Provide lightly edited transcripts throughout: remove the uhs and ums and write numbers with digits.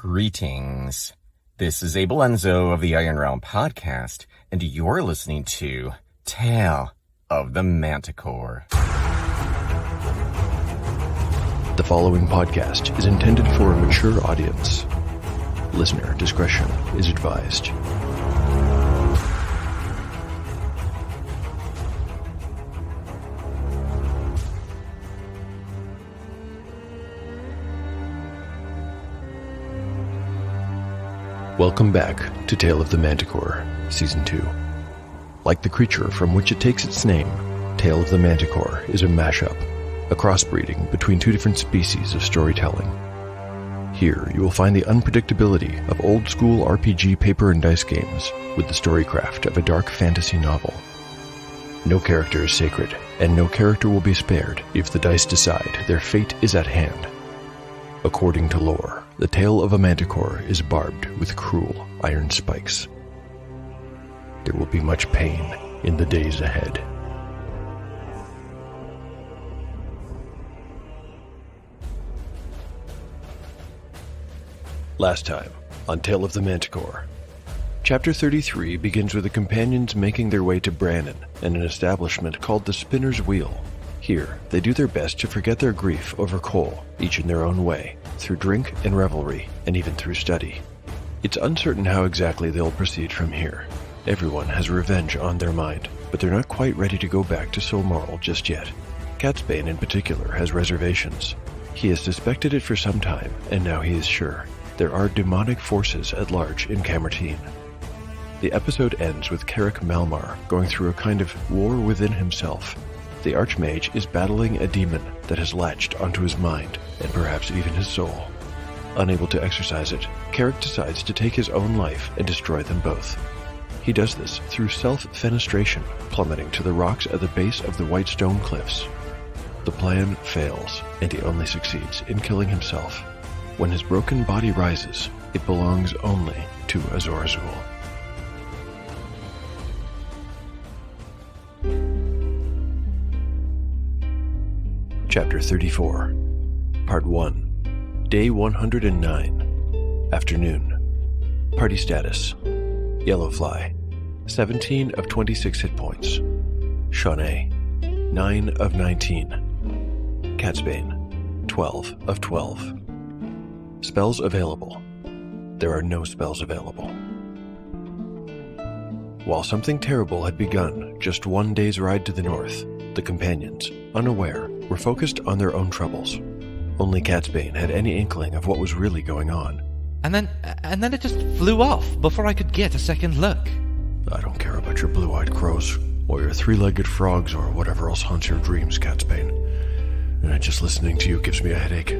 Greetings. This is Abel Enzo of the Iron Realm podcast, and you're listening to Tale of the Manticore. The following podcast is intended for a mature audience. Listener discretion is advised. Welcome back to Tale of the Manticore, Season 2. Like the creature from which it takes its name, Tale of the Manticore is a mashup, a crossbreeding between two different species of storytelling. Here you will find the unpredictability of old-school RPG paper and dice games with the storycraft of a dark fantasy novel. No character is sacred, and no character will be spared if the dice decide their fate is at hand. According to lore, the tail of a manticore is barbed with cruel iron spikes. There will be much pain in the days ahead. Last time on Tale of the Manticore. Chapter 33 begins with the companions making their way to Brannon and an establishment called the Spinner's Wheel. Here, they do their best to forget their grief over Cole, each in their own way, through drink and revelry, and even through study. It's uncertain how exactly they'll proceed from here. Everyone has revenge on their mind, but they're not quite ready to go back to Silmaril just yet. Catsbane in particular has reservations. He has suspected it for some time, and now he is sure. There are demonic forces at large in Camertine. The episode ends with Carrick Malmar going through a kind of war within himself. The Archmage is battling a demon that has latched onto his mind, and perhaps even his soul. Unable to exorcise it, Carrick decides to take his own life and destroy them both. He does this through self-fenestration, plummeting to the rocks at the base of the White Stone Cliffs. The plan fails, and he only succeeds in killing himself. When his broken body rises, it belongs only to Azor Azul. Chapter 34, Part 1, Day 109, Afternoon. Party status: Yellowfly, 17 of 26 hit points. Shawnee, 9 of 19. Catsbane, 12 of 12. Spells available. There are no spells available. While something terrible had begun just one day's ride to the north, the companions, unaware, were focused on their own troubles. Only Catsbane had any inkling of what was really going on. And then it just flew off before I could get a second look. I don't care about your blue-eyed crows, or your three-legged frogs, or whatever else haunts your dreams, Catsbane. And just listening to you gives me a headache.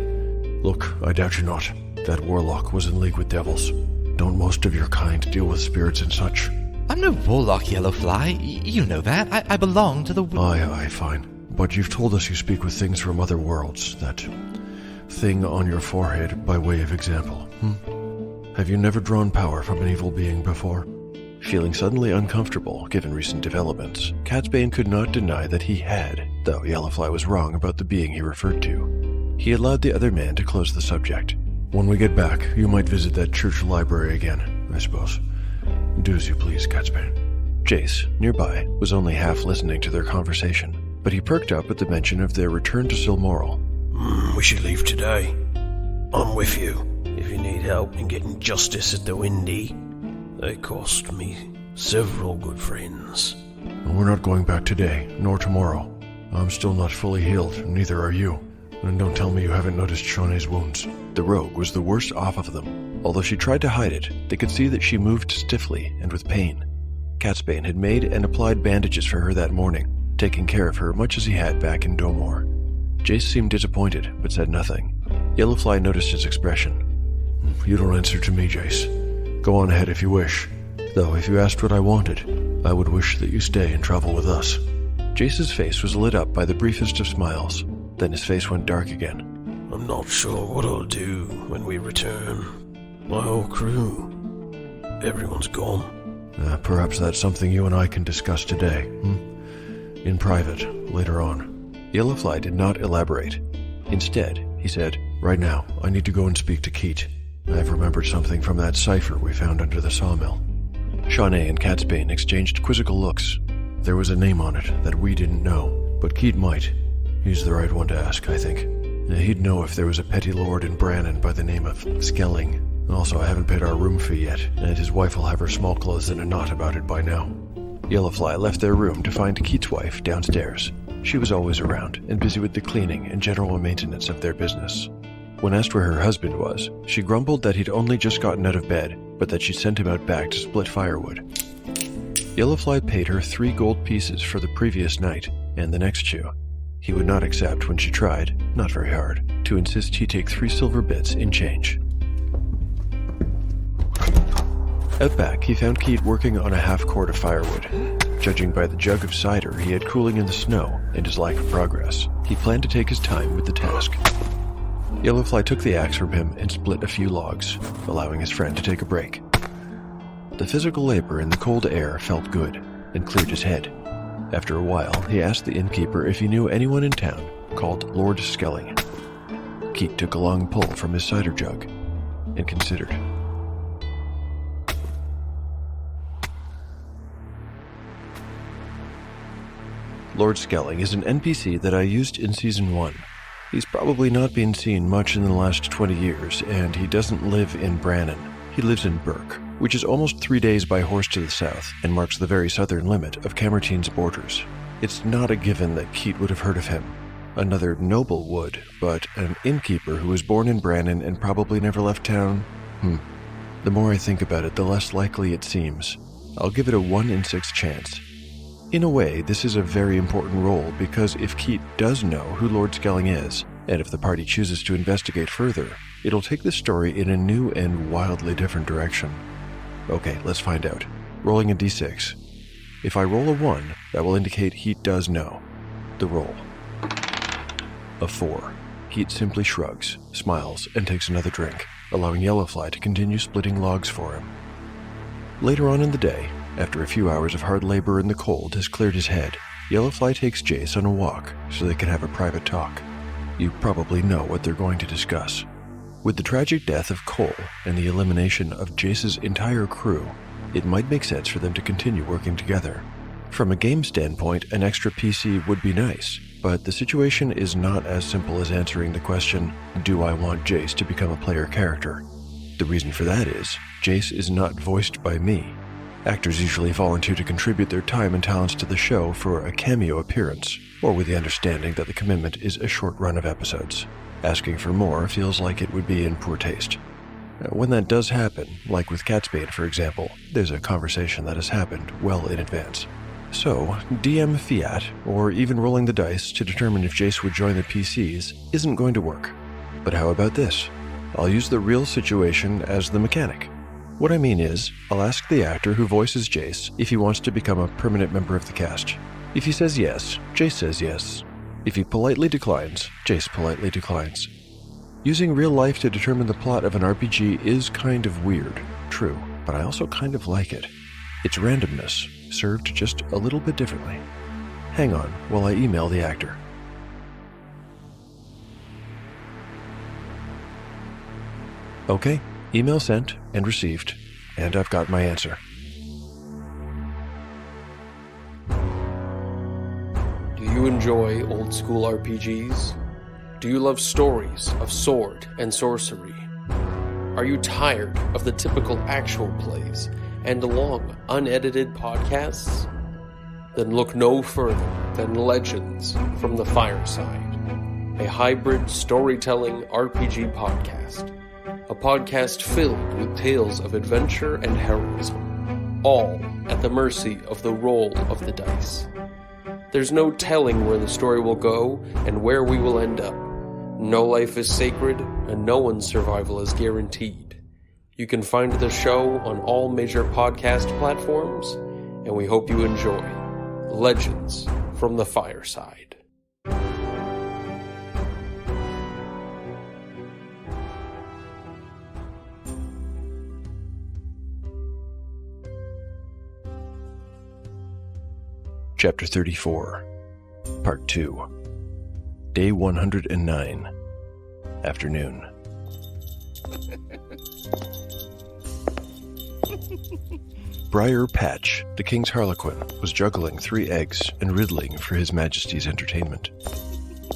Look, I doubt you not. That warlock was in league with devils. Don't most of your kind deal with spirits and such? I'm no warlock, Yellowfly. You know that. I belong to the... Aye, fine. But you've told us you speak with things from other worlds. That thing on your forehead by way of example. Have you never drawn power from an evil being before? Feeling suddenly uncomfortable, given recent developments, Catsbane could not deny that he had, though Yellowfly was wrong about the being he referred to. He allowed the other man to close the subject. When we get back, you might visit that church library again, I suppose. Do as you please, Catsbane. Jace, nearby, was only half listening to their conversation, but he perked up at the mention of their return to Silmaril. We should leave today. I'm with you, if you need help in getting justice at the Windy. They cost me several good friends. We're not going back today, nor tomorrow. I'm still not fully healed, neither are you. And don't tell me you haven't noticed Shawnee's wounds. The rogue was the worst off of them. Although she tried to hide it, they could see that she moved stiffly and with pain. Catsbane had made and applied bandages for her that morning, taking care of her much as he had back in Domor. Jace seemed disappointed, but said nothing. Yellowfly noticed his expression. You don't answer to me, Jace. Go on ahead if you wish. Though if you asked what I wanted, I would wish that you stay and travel with us. Jace's face was lit up by the briefest of smiles. Then his face went dark again. I'm not sure what I'll do when we return. My whole crew. Everyone's gone. Perhaps that's something you and I can discuss today. In private, later on. Yellowfly did not elaborate. Instead, he said, Right now, I need to go and speak to Keet. I've remembered something from that cipher we found under the sawmill. Shawnee and Catsbane exchanged quizzical looks. There was a name on it that we didn't know, but Keat might. He's the right one to ask, I think. He'd know if there was a petty lord in Brannon by the name of Skelling. Also, I haven't paid our room fee yet, and his wife will have her small clothes in a knot about it by now. Yellowfly left their room to find Keat's wife downstairs. She was always around and busy with the cleaning and general maintenance of their business. When asked where her husband was, she grumbled that he'd only just gotten out of bed, but that she'd sent him out back to split firewood. Yellowfly paid her 3 gold pieces for the previous night and the next chew. He would not accept when she tried, not very hard, to insist he take 3 silver bits in change. Out back, he found Keat working on a half-cord of firewood. Judging by the jug of cider he had cooling in the snow and his lack of progress, he planned to take his time with the task. Yellowfly took the axe from him and split a few logs, allowing his friend to take a break. The physical labor in the cold air felt good and cleared his head. After a while, he asked the innkeeper if he knew anyone in town called Lord Skelling. Keat took a long pull from his cider jug and considered. Lord Skelling is an NPC that I used in Season 1. He's probably not been seen much in the last 20 years, and he doesn't live in Brannon. He lives in Burke, which is almost 3 days by horse to the south, and marks the very southern limit of Camertine's borders. It's not a given that Keat would have heard of him. Another noble would, but an innkeeper who was born in Brannon and probably never left town? The more I think about it, the less likely it seems. I'll give it a 1 in 6 chance. In a way, this is a very important role because if Keat does know who Lord Skelling is, and if the party chooses to investigate further, it'll take the story in a new and wildly different direction. Okay, let's find out. Rolling a d6. If I roll a 1, that will indicate he does know. The roll. A 4. Keat simply shrugs, smiles, and takes another drink, allowing Yellowfly to continue splitting logs for him. Later on in the day, after a few hours of hard labor in the cold has cleared his head, Yellowfly takes Jace on a walk so they can have a private talk. You probably know what they're going to discuss. With the tragic death of Cole and the elimination of Jace's entire crew, it might make sense for them to continue working together. From a game standpoint, an extra PC would be nice, but the situation is not as simple as answering the question, do I want Jace to become a player character? The reason for that is, Jace is not voiced by me. Actors usually volunteer to contribute their time and talents to the show for a cameo appearance, or with the understanding that the commitment is a short run of episodes. Asking for more feels like it would be in poor taste. When that does happen, like with Catsbane for example, there's a conversation that has happened well in advance. So, DM fiat, or even rolling the dice to determine if Jace would join the PCs, isn't going to work. But how about this? I'll use the real situation as the mechanic. What I mean is, I'll ask the actor who voices Jace if he wants to become a permanent member of the cast. If he says yes, Jace says yes. If he politely declines, Jace politely declines. Using real life to determine the plot of an RPG is kind of weird, true, but I also kind of like it. It's randomness, served just a little bit differently. Hang on while I email the actor. Okay, email sent and received, and I've got my answer. Do you enjoy old school RPGs? Do you love stories of sword and sorcery? Are you tired of the typical actual plays and long, unedited podcasts? Then look no further than Legends from the Fireside, a hybrid storytelling RPG podcast. A podcast filled with tales of adventure and heroism, all at the mercy of the roll of the dice. There's no telling where the story will go and where we will end up. No life is sacred, and no one's survival is guaranteed. You can find the show on all major podcast platforms, and we hope you enjoy Legends from the Fireside. Chapter 34, Part 2, Day 109, Afternoon. Briar Patch, the king's harlequin, was juggling 3 eggs and riddling for his majesty's entertainment.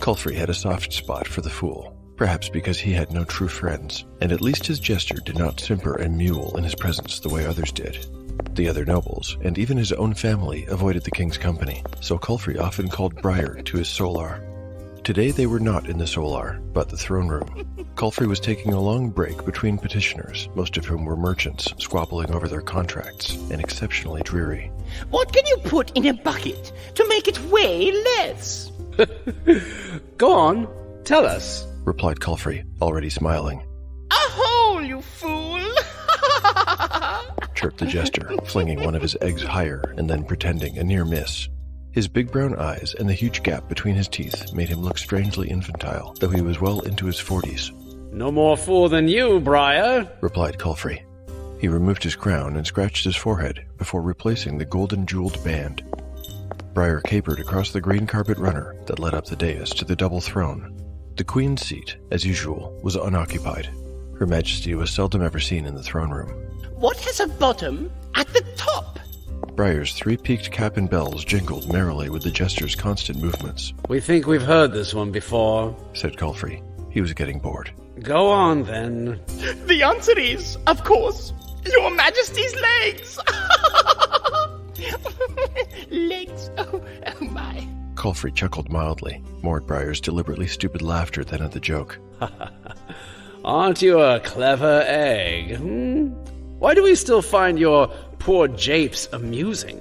Culfrey had a soft spot for the fool, perhaps because he had no true friends, and at least his jester did not simper and mule in his presence the way others did. The other nobles, and even his own family, avoided the king's company, so Culfrey often called Briar to his solar. Today they were not in the solar, but the throne room. Culfrey was taking a long break between petitioners, most of whom were merchants squabbling over their contracts, and exceptionally dreary. What can you put in a bucket to make it weigh less? Go on, tell us, replied Culfrey, already smiling. A hole, you fool! Chirped the jester, flinging one of his eggs higher and then pretending a near miss. His big brown eyes and the huge gap between his teeth made him look strangely infantile, though he was well into his 40s. No more fool than you, Briar, replied Culfrey. He removed his crown and scratched his forehead before replacing the golden jeweled band. Briar capered across the green carpet runner that led up the dais to the double throne. The queen's seat, as usual, was unoccupied. Her Majesty was seldom ever seen in the throne room. What has a bottom at the top? Briar's 3 peaked cap and bells jingled merrily with the jester's constant movements. We think we've heard this one before, said Culfrey. He was getting bored. Go on, then. The answer is, of course, Your Majesty's legs! Legs, oh my. Culfrey chuckled mildly, more at Briar's deliberately stupid laughter than at the joke. Aren't you a clever egg, Why do we still find your poor japes amusing?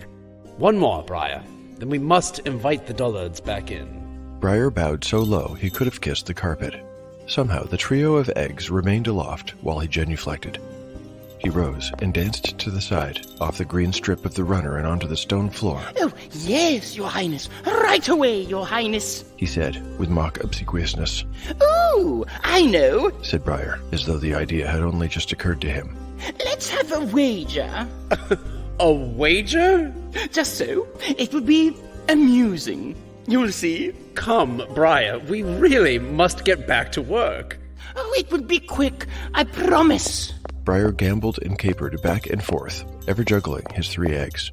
One more, Briar. Then we must invite the dullards back in. Briar bowed so low he could have kissed the carpet. Somehow the trio of eggs remained aloft while he genuflected. He rose and danced to the side, off the green strip of the runner and onto the stone floor. Oh, yes, Your Highness. Right away, Your Highness, he said, with mock obsequiousness. Ooh, I know, said Briar, as though the idea had only just occurred to him. Let's have a wager. A wager? Just so. It would be amusing. You'll see. Come, Briar, we really must get back to work. Oh, it would be quick, I promise. Briar gambled and capered back and forth, ever juggling his 3 eggs.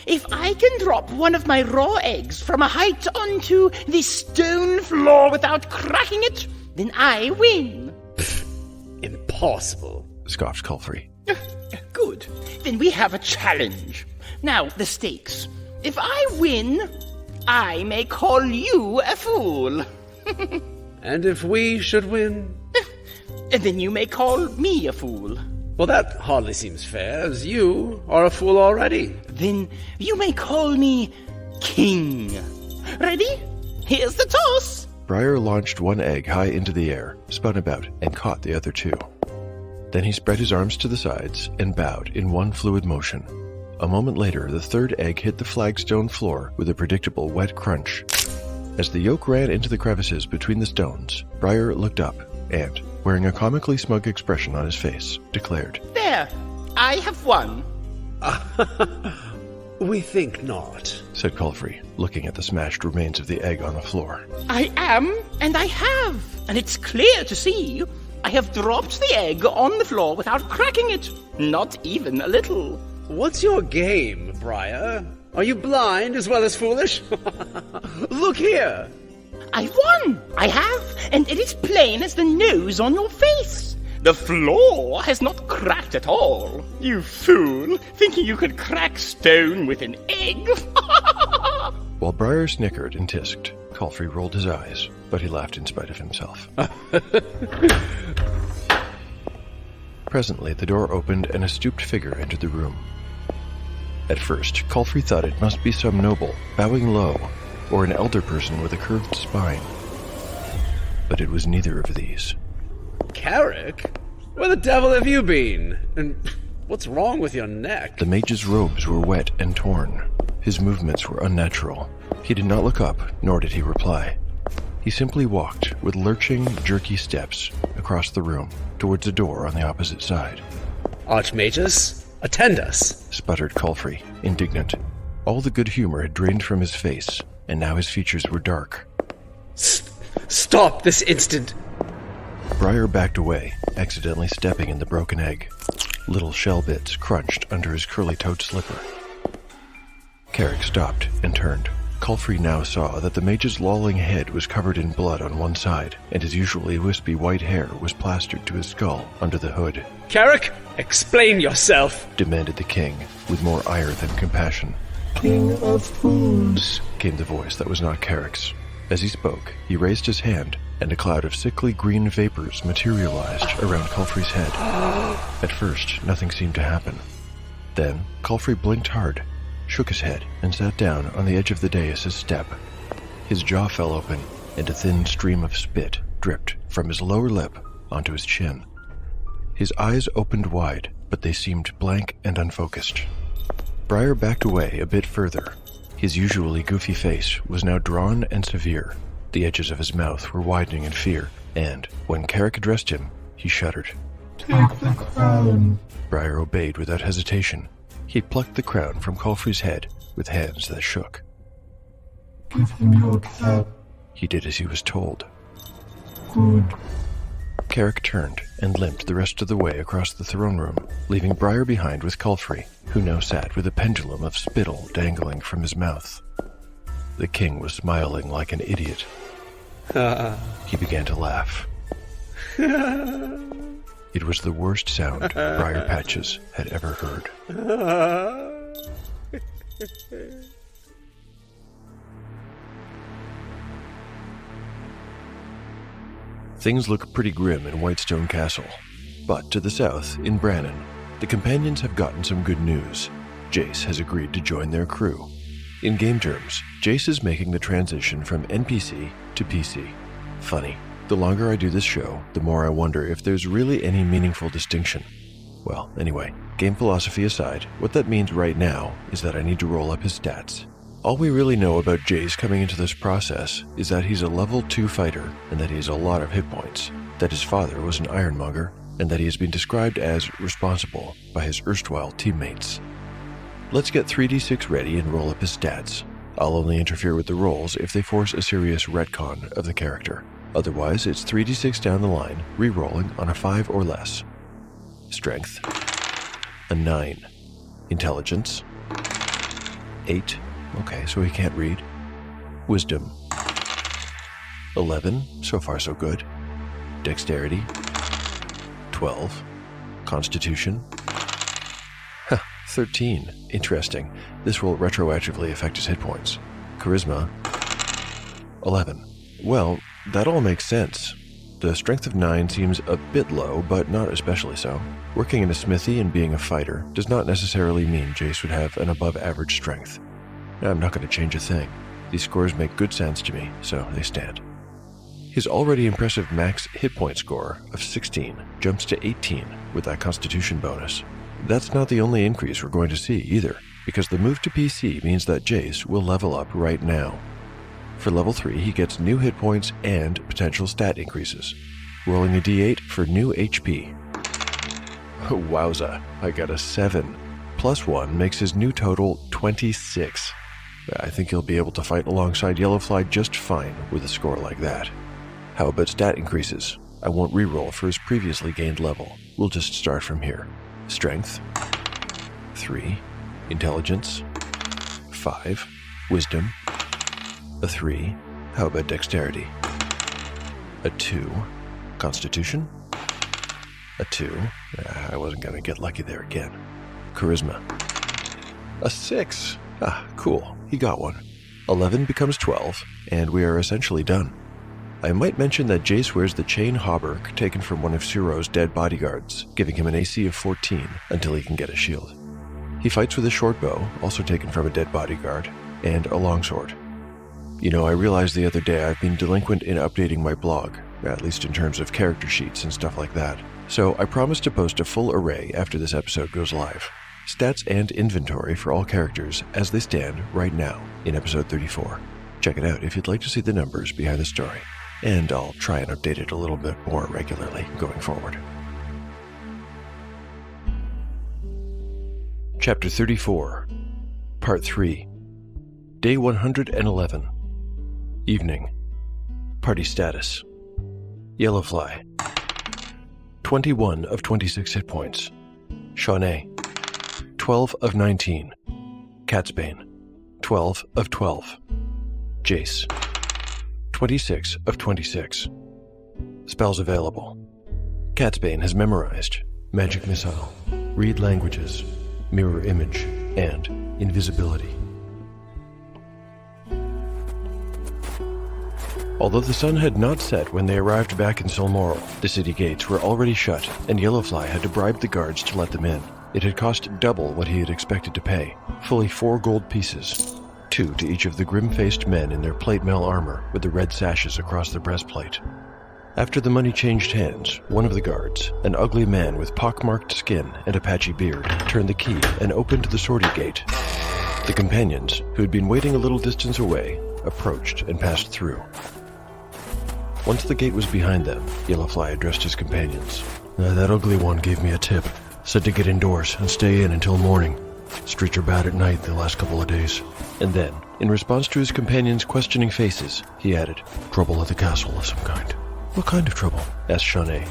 If I can drop one of my raw eggs from a height onto the stone floor without cracking it, then I win. Impossible, scoffed Culfrey. Good. Then we have a challenge. Now, the stakes. If I win, I may call you a fool. And if we should win? And then you may call me a fool. Well, that hardly seems fair, as you are a fool already. Then you may call me king. Ready? Here's the toss. Briar launched one egg high into the air, spun about, and caught the other 2. Then he spread his arms to the sides and bowed in one fluid motion. A moment later, the 3rd egg hit the flagstone floor with a predictable wet crunch. As the yolk ran into the crevices between the stones, Briar looked up and, wearing a comically smug expression on his face, declared, There, I have won. We think not, said Culfrey, looking at the smashed remains of the egg on the floor. I am, and I have, and it's clear to see. I have dropped the egg on the floor without cracking it, not even a little. What's your game, Briar? Are you blind as well as foolish? Look here! I've won! I have, and it is plain as the nose on your face. The floor has not cracked at all. You fool, thinking you could crack stone with an egg. While Briar snickered and tisked, Culfrey rolled his eyes, but he laughed in spite of himself. Presently, the door opened and a stooped figure entered the room. At first, Culfrey thought it must be some noble, bowing low, or an elder person with a curved spine. But it was neither of these. Carrick? Where the devil have you been? And what's wrong with your neck? The mage's robes were wet and torn. His movements were unnatural. He did not look up, nor did he reply. He simply walked, with lurching, jerky steps, across the room, towards a door on the opposite side. Archmagus, attend us, sputtered Culfrey, indignant. All the good humor had drained from his face, and now his features were dark. Stop this instant! Briar backed away, accidentally stepping in the broken egg. Little shell bits crunched under his curly-toed slipper. Carrick stopped and turned. Culfrey now saw that the mage's lolling head was covered in blood on one side, and his usually wispy white hair was plastered to his skull under the hood. Carrick, explain yourself, demanded the king, with more ire than compassion. King of fools, came the voice that was not Carrick's. As he spoke, he raised his hand, and a cloud of sickly green vapors materialized around Culfrey's head. At first, nothing seemed to happen. Then, Culfrey blinked hard, shook his head, and sat down on the edge of the dais' step. His jaw fell open, and a thin stream of spit dripped from his lower lip onto his chin. His eyes opened wide, but they seemed blank and unfocused. Briar backed away a bit further. His usually goofy face was now drawn and severe. The edges of his mouth were widening in fear, and when Carrick addressed him, he shuddered. take the crown. Briar obeyed without hesitation. He plucked the crown from Culfrey's head with hands that shook. Give him your cap. He did as he was told. Good. Carrick turned and limped the rest of the way across the throne room, leaving Briar behind with Culfrey, who now sat with a pendulum of spittle dangling from his mouth. The king was smiling like an idiot. He began to laugh. It was the worst sound Briar Patches had ever heard. Things look pretty grim in Whitestone Castle, but to the south, in Brannon, the companions have gotten some good news. Jace has agreed to join their crew. In game terms, Jace is making the transition from NPC to PC. Funny, the longer I do this show, the more I wonder if there's really any meaningful distinction. Well, anyway, game philosophy aside, what that means right now is that I need to roll up his stats. All we really know about Jace coming into this process is that he's a level 2 fighter and that he has a lot of hit points, that his father was an ironmonger, and that he has been described as responsible by his erstwhile teammates. Let's get 3d6 ready and roll up his stats. I'll only interfere with the rolls if they force a serious retcon of the character. Otherwise, it's 3d6 down the line, re-rolling on a 5 or less. Strength, a 9. Intelligence, 8. Okay, so he can't read. Wisdom, 11. So far, so good. Dexterity, 12. Constitution, 13. Interesting. This will retroactively affect his hit points. Charisma, 11. Well, that all makes sense. The strength of 9 seems a bit low, but not especially so. Working in a smithy and being a fighter does not necessarily mean Jace would have an above-average strength. I'm not going to change a thing. These scores make good sense to me, so they stand. His already impressive max hit point score of 16 jumps to 18 with that Constitution bonus. That's not the only increase we're going to see either, because the move to PC means that Jace will level up right now. For level 3, he gets new hit points and potential stat increases, rolling a d8 for new HP. Wowza, I got a 7. Plus 1 makes his new total 26. I think he'll be able to fight alongside Yellowfly just fine with a score like that. How about stat increases? I won't reroll for his previously gained level. We'll just start from here. Strength, 3. Intelligence, 5. Wisdom, a 3. How about dexterity? A 2. Constitution, a 2. I wasn't going to get lucky there again. Charisma, a 6. Cool. He got one. 11 becomes 12, and we are essentially done. I might mention that Jace wears the chain hauberk taken from one of Ciro's dead bodyguards, giving him an AC of 14 until he can get a shield. He fights with a short bow, also taken from a dead bodyguard, and a longsword. You know, I realized the other day I've been delinquent in updating my blog, at least in terms of character sheets and stuff like that. So I promise to post a full array after this episode goes live. Stats and inventory for all characters as they stand right now in episode 34. Check it out if you'd like to see the numbers behind the story. And I'll try and update it a little bit more regularly going forward. Chapter 34, Part 3, Day 111, Evening, Party Status, Yellowfly, 21 of 26 hit points, Shawnee, 12 of 19. Catsbane, 12 of 12. Jace, 26 of 26. Spells available. Catsbane has memorized Magic Missile, Read Languages, Mirror Image, and Invisibility. Although the sun had not set when they arrived back in Silmoral, the city gates were already shut, and Yellowfly had to bribe the guards to let them in. It had cost double what he had expected to pay, fully 4 gold pieces, 2 to each of the grim-faced men in their plate mail armor with the red sashes across their breastplate. After the money changed hands, one of the guards, an ugly man with pockmarked skin and a patchy beard, turned the key and opened the sortie gate. The companions, who had been waiting a little distance away, approached and passed through. Once the gate was behind them, Yellowfly addressed his companions. That ugly one gave me a tip. Said to get indoors and stay in until morning. Streets are bad at night the last couple of days. And then, in response to his companions' questioning faces, he added, Trouble at the castle of some kind. What kind of trouble? Asked Shawnee.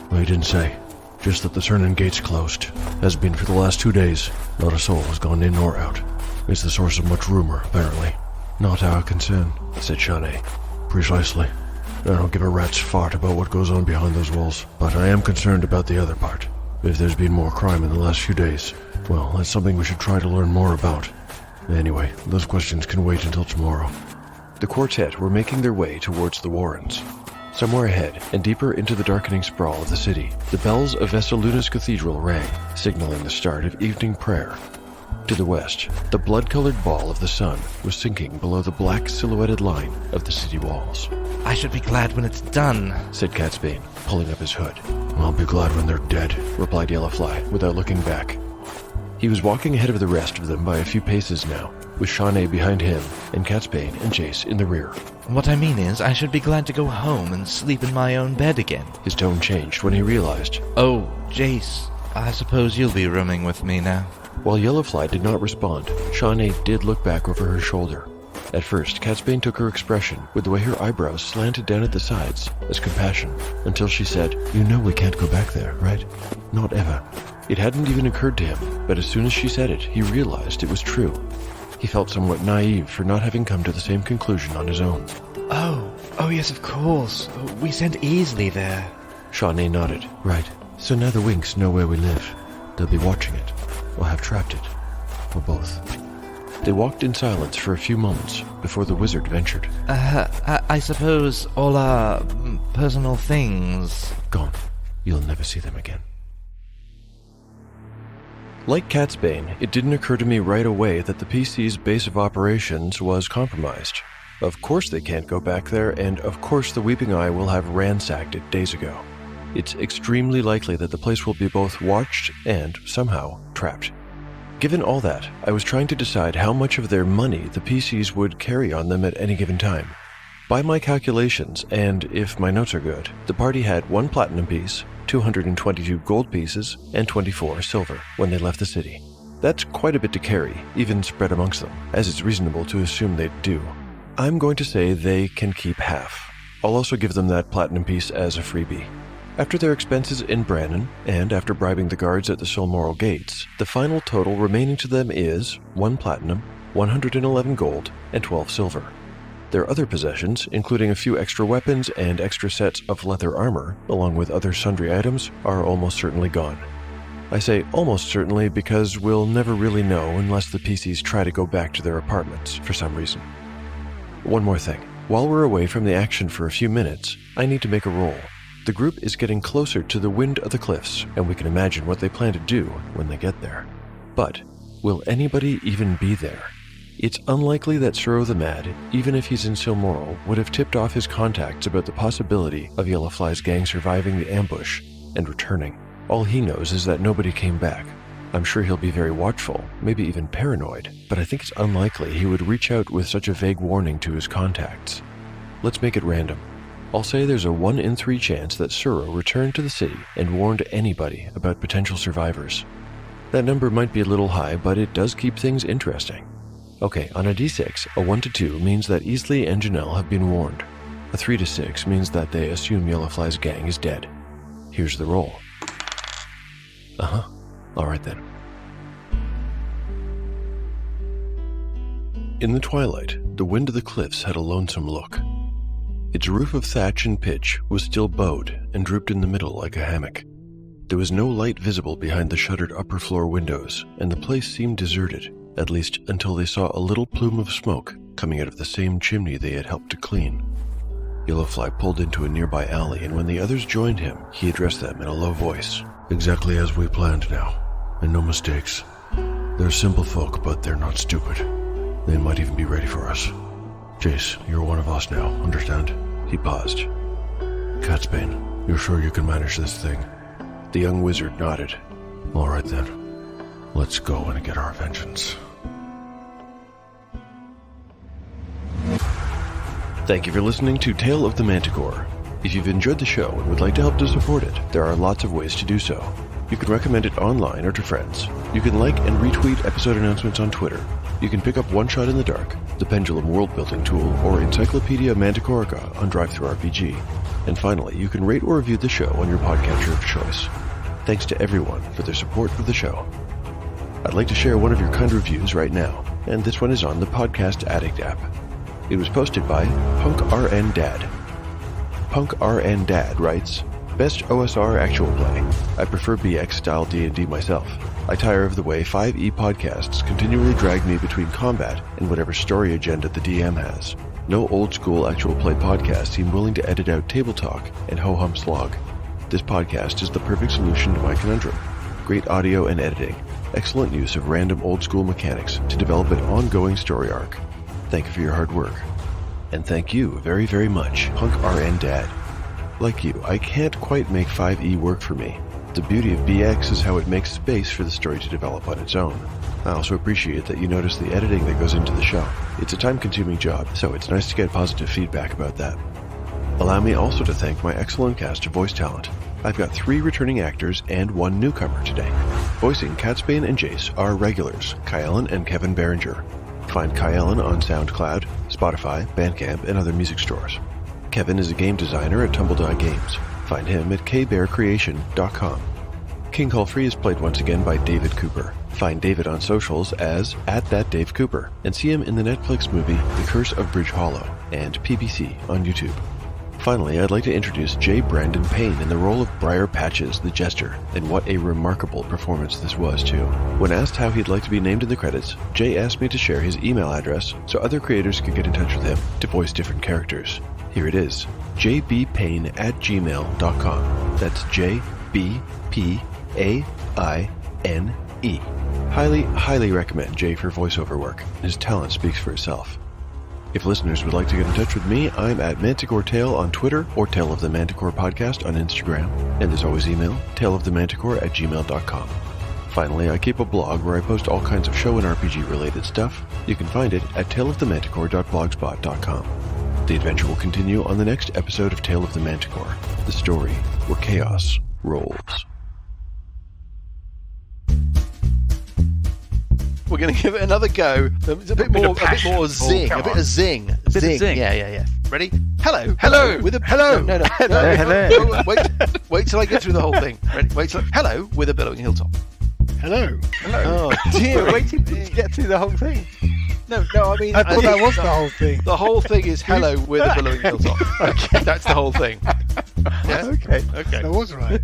Well, he didn't say. Just that the Cernan gate's closed. Has been for the last 2 days. Not a soul has gone in or out. It's the source of much rumor, apparently. Not our concern, said Shawnee. Precisely. I don't give a rat's fart about what goes on behind those walls, but I am concerned about the other part. If there's been more crime in the last few days, well, that's something we should try to learn more about. Anyway, those questions can wait until tomorrow. The quartet were making their way towards the Warrens. Somewhere ahead, and deeper into the darkening sprawl of the city, the bells of Vestaluna's cathedral rang, signaling the start of evening prayer. To the west, the blood-colored ball of the sun was sinking below the black silhouetted line of the city walls. I should be glad when it's done, said Catsbane, pulling up his hood. I'll be glad when they're dead, replied Yellowfly, without looking back. He was walking ahead of the rest of them by a few paces now, with Shawnee behind him and Catsbane and Jace in the rear. What I mean is, I should be glad to go home and sleep in my own bed again. His tone changed when he realized. Oh, Jace, I suppose you'll be rooming with me now. While Yellowfly did not respond, Shawnee did look back over her shoulder. At first, Catsbane took her expression, with the way her eyebrows slanted down at the sides, as compassion, until she said, You know we can't go back there, right? Not ever. It hadn't even occurred to him, but as soon as she said it, he realized it was true. He felt somewhat naive for not having come to the same conclusion on his own. Oh yes, of course. We sent Easley there. Shawnee nodded. Right. So now the Winks know where we live. They'll be watching it, or have trapped it, or both. They walked in silence for a few moments before the wizard ventured. I suppose all our personal things... Gone. You'll never see them again. Like Catsbane, it didn't occur to me right away that the PC's base of operations was compromised. Of course they can't go back there, and of course the Weeping Eye will have ransacked it days ago. It's extremely likely that the place will be both watched and, somehow, trapped. Given all that, I was trying to decide how much of their money the PCs would carry on them at any given time. By my calculations, and if my notes are good, the party had 1 platinum piece, 222 gold pieces, and 24 silver when they left the city. That's quite a bit to carry, even spread amongst them, as it's reasonable to assume they'd do. I'm going to say they can keep half. I'll also give them that platinum piece as a freebie. After their expenses in Brannon, and after bribing the guards at the Silmoral gates, the final total remaining to them is 1 platinum, 111 gold, and 12 silver. Their other possessions, including a few extra weapons and extra sets of leather armor, along with other sundry items, are almost certainly gone. I say almost certainly because we'll never really know unless the PCs try to go back to their apartments for some reason. One more thing. While we're away from the action for a few minutes, I need to make a roll. The group is getting closer to the wind of the cliffs, and we can imagine what they plan to do when they get there. But will anybody even be there? It's unlikely that Suro the Mad, even if he's in Silmoral, would have tipped off his contacts about the possibility of Yellowfly's gang surviving the ambush and returning. All he knows is that nobody came back. I'm sure he'll be very watchful, maybe even paranoid, but I think it's unlikely he would reach out with such a vague warning to his contacts. Let's make it random. I'll say there's a 1 in 3 chance that Suro returned to the city and warned anybody about potential survivors. That number might be a little high, but it does keep things interesting. Okay, on a d6, a 1 to 2 means that Easley and Janelle have been warned. A 3 to 6 means that they assume Yellowfly's gang is dead. Here's the roll. All right then. In the twilight, the wind of the cliffs had a lonesome look. Its roof of thatch and pitch was still bowed and drooped in the middle like a hammock. There was no light visible behind the shuttered upper floor windows, and the place seemed deserted, at least until they saw a little plume of smoke coming out of the same chimney they had helped to clean. Yellowfly pulled into a nearby alley, and when the others joined him, he addressed them in a low voice. Exactly as we planned now, and no mistakes. They're simple folk, but they're not stupid. They might even be ready for us. Jace, you're one of us now, understand? He paused. Catsbane, you're sure you can manage this thing? The young wizard nodded. All right then, let's go and get our vengeance. Thank you for listening to Tale of the Manticore. If you've enjoyed the show and would like to help to support it, there are lots of ways to do so. You can recommend it online or to friends. You can like and retweet episode announcements on Twitter. You can pick up One Shot in the Dark, the Pendulum world-building tool, or Encyclopedia Manticorica on DriveThruRPG. And finally, you can rate or review the show on your podcatcher of choice. Thanks to everyone for their support of the show. I'd like to share one of your kind reviews right now, and this one is on the Podcast Addict app. It was posted by PunkRNDad. PunkRNDad writes, Best OSR actual play. I prefer BX-style D&D myself. I tire of the way 5e podcasts continually drag me between combat and whatever story agenda the DM has. No old-school actual play podcasts seem willing to edit out table talk and ho-hum slog. This podcast is the perfect solution to my conundrum. Great audio and editing. Excellent use of random old-school mechanics to develop an ongoing story arc. Thank you for your hard work. And thank you very, very much, PunkRNDad. Like you, I can't quite make 5e work for me. The beauty of BX is how it makes space for the story to develop on its own. I also appreciate that you notice the editing that goes into the show. It's a time-consuming job, so it's nice to get positive feedback about that. Allow me also to thank my excellent cast of voice talent. I've got 3 returning actors and 1 newcomer today. Voicing Catsbane and Jace are regulars, Kyellen and Kevin Berenger. Find Kyellen on SoundCloud, Spotify, Bandcamp, and other music stores. Kevin is a game designer at Tumbledye Games. Find him at kbearcreation.com. King Call Free is played once again by David Cooper. Find David on socials as @thatDaveCooper and see him in the Netflix movie The Curse of Bridge Hollow and PBC on YouTube. Finally, I'd like to introduce J. Brandon Payne in the role of Briar Patches, the Jester, and what a remarkable performance this was, too. When asked how he'd like to be named in the credits, Jay asked me to share his email address so other creators could get in touch with him to voice different characters. Here it is, jbpayne@gmail.com. That's JBPAINE. Highly recommend Jay for voiceover work. His talent speaks for itself. If listeners would like to get in touch with me, I'm at Manticore Tale on Twitter or Tale of the Manticore Podcast on Instagram. And as always, email taleofthemanticore@gmail.com. Finally, I keep a blog where I post all kinds of show and RPG-related stuff. You can find it at taleofthemanticore.blogspot.com. The adventure will continue on the next episode of Tale of the Manticore, the story where chaos rolls. We're going to give it another go. It's a bit more zing. A bit of zing. Zing. Yeah. Ready? Hello. With a hello. No. Hello. Wait till I get through the whole thing. Ready? Hello with a billowing hilltop. Hello. Oh dear. Waiting to get through the whole thing. No. I mean, I thought that was the whole thing. The whole thing is hello with a billowing hilltop. Okay, that's the whole thing. Yeah? Okay. That was right.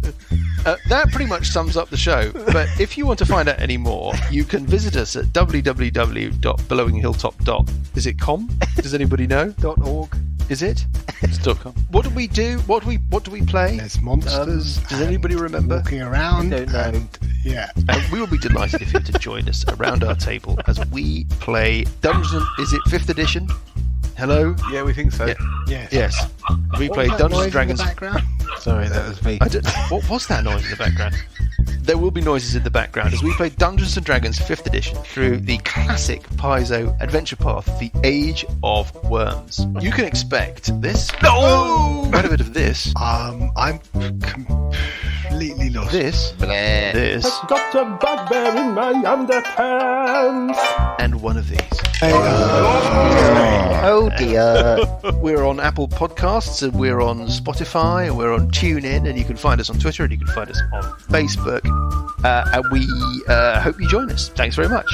That pretty much sums up the show. But if you want to find out any more, you can visit us at www.billowinghilltop. Is it com? Does anybody know? .org. Is it? It's .com. What do we do? What do we play? There's monsters. Does anybody remember? Walking around. I don't know. Yeah. We will be delighted if you to join us around our table as we play Dungeons. Is it 5th edition? Hello? Yeah, we think so. Yeah. Yes. We play Dungeons and Dragons. Sorry, that was me. What was that noise in the background? There will be noises in the background as we play Dungeons & Dragons 5th edition through the classic Paizo adventure path, The Age of Worms. You can expect this. No! Quite a bit of this. I'm completely lost. This. This. I've got a bugbear in my underpants. And one of these. Oh dear. We're on Apple Podcasts, and we're on Spotify, and we're on TuneIn, and you can find us on Twitter, and you can find us on Facebook. and we hope you join us. Thanks very much.